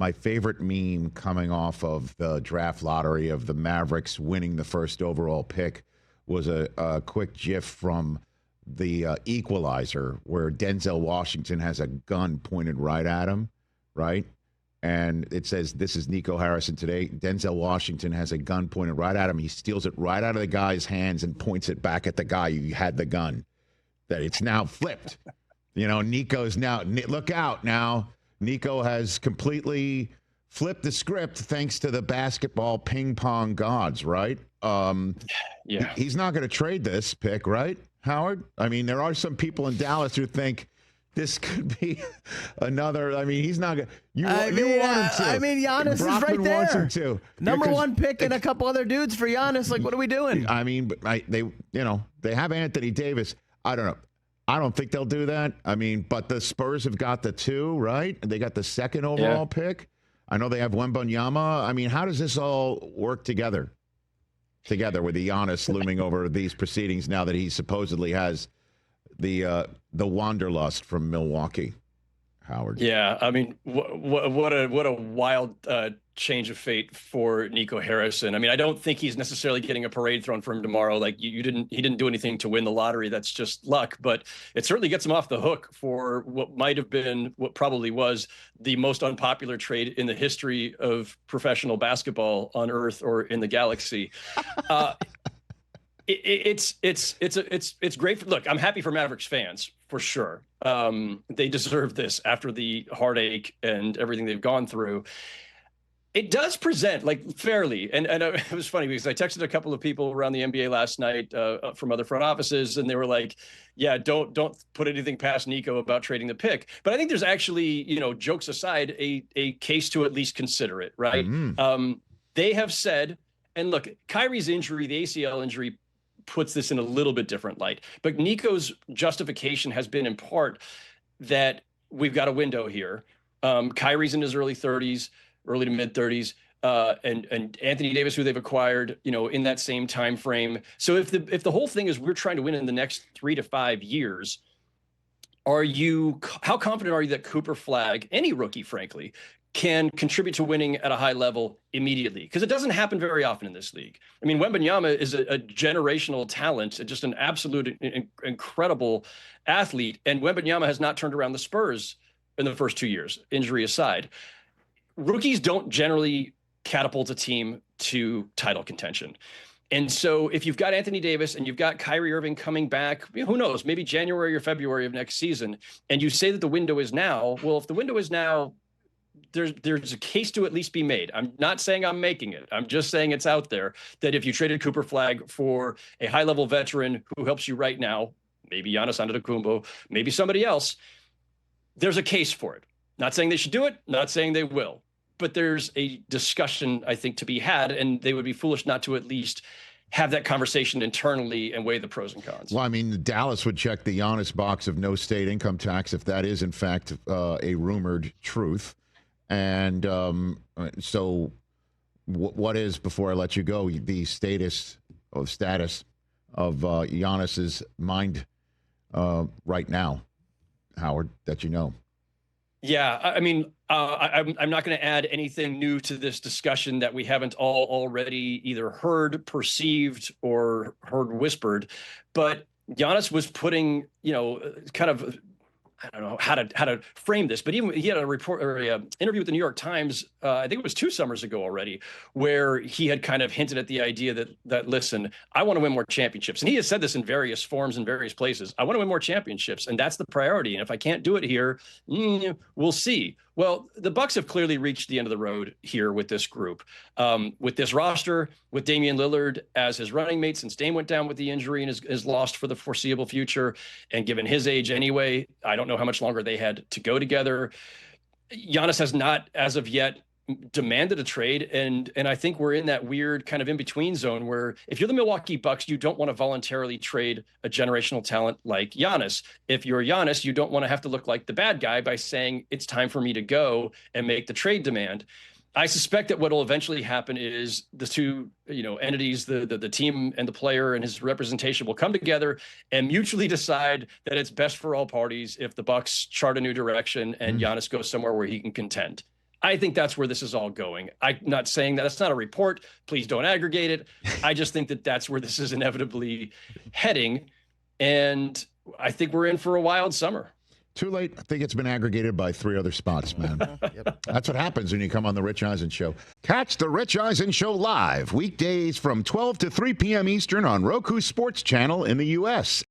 my favorite meme coming off of the draft lottery of the Mavericks winning the first overall pick was a quick GIF from the Equalizer where Denzel Washington has a gun pointed right at him, right? And it says, "This is Nico Harrison today." Denzel Washington has a gun pointed right at him. He steals it right out of the guy's hands and points it back at the guy who had the gun. That it's now flipped. Nico's now, look out now. Nico has completely flipped the script thanks to the basketball ping pong gods, right? Yeah. He's not going to trade this pick, right, Howard? I mean, there are some people in Dallas who think this could be another. I mean, he's not going to. You want him to. I mean, Giannis is right Brockman wants him there. to. Number one pick and a couple other dudes for Giannis. Like, what are we doing? I mean, they have Anthony Davis. I don't know. I don't think they'll do that. I mean, but the Spurs have got the 2, right? They got the 2nd overall pick. I know they have Wembanyama. I mean, how does this all work together? Together with the Giannis looming over these proceedings now that he supposedly has the wanderlust from Milwaukee, Howard. Yeah, I mean, what a wild change of fate for Nico Harrison. I mean, I don't think he's necessarily getting a parade thrown for him tomorrow. Like he didn't do anything to win the lottery. That's just luck, but it certainly gets him off the hook for what might have been, what probably was the most unpopular trade in the history of professional basketball on Earth or in the galaxy. It's great. Look, I'm happy for Mavericks fans for sure. They deserve this after the heartache and everything they've gone through. It does present like fairly, and it was funny because I texted a couple of people around the NBA last night from other front offices, and they were like, "Yeah, don't put anything past Nico about trading the pick." But I think there's actually, jokes aside, a case to at least consider it, right? Mm-hmm. They have said, and look, Kyrie's injury, the ACL injury, puts this in a little bit different light. But Nico's justification has been in part that we've got a window here. Kyrie's in his early to mid 30s, and Anthony Davis, who they've acquired, in that same time frame. So if the whole thing is we're trying to win in the next 3 to 5 years, how confident are you that Cooper Flagg, any rookie, frankly, can contribute to winning at a high level immediately? Because it doesn't happen very often in this league. I mean, Wembanyama is a generational talent, just an absolute incredible athlete. And Wembanyama has not turned around the Spurs in the first 2 years, injury aside. Rookies don't generally catapult a team to title contention. And so if you've got Anthony Davis and you've got Kyrie Irving coming back, who knows, maybe January or February of next season, and you say that the window is now, well, if the window is now, there's a case to at least be made. I'm not saying I'm making it. I'm just saying it's out there that if you traded Cooper Flagg for a high-level veteran who helps you right now, maybe Giannis Antetokounmpo, maybe somebody else, there's a case for it. Not saying they should do it, not saying they will, but there's a discussion, I think, to be had, and they would be foolish not to at least have that conversation internally and weigh the pros and cons. Well, I mean, Dallas would check the Giannis box of no state income tax if that is, in fact, a rumored truth. And so what is, before I let you go, the status of Giannis's mind right now, Howard, that you know? Yeah, I mean, I'm not going to add anything new to this discussion that we haven't all already either heard, perceived, or heard whispered. But Giannis was putting, kind of, I don't know how to frame this, but even he had a report or a interview with the New York Times, I think it was 2 summers ago already, where he had kind of hinted at the idea that listen, I want to win more championships. And he has said this in various forms in various places. I want to win more championships, and that's the priority. And if I can't do it here, we'll see. Well, the Bucks have clearly reached the end of the road here with this group, with this roster, with Damian Lillard as his running mate since Dame went down with the injury and is lost for the foreseeable future. And given his age anyway, I don't know how much longer they had to go together. Giannis has not, as of yet, demanded a trade, and I think we're in that weird kind of in-between zone where if you're the Milwaukee Bucks, you don't want to voluntarily trade a generational talent like Giannis. If you're Giannis, you don't want to have to look like the bad guy by saying it's time for me to go and make the trade demand. I suspect that what will eventually happen is the two, entities, the team and the player and his representation will come together and mutually decide that it's best for all parties if the Bucks chart a new direction and Giannis goes somewhere where he can contend. I think that's where this is all going. I'm not saying that. That's not a report. Please don't aggregate it. I just think that that's where this is inevitably heading. And I think we're in for a wild summer. Too late. I think it's been aggregated by 3 other spots, man. Yep. That's what happens when you come on the Rich Eisen Show. Catch the Rich Eisen Show live weekdays from 12 to 3 p.m. Eastern on Roku Sports Channel in the U.S.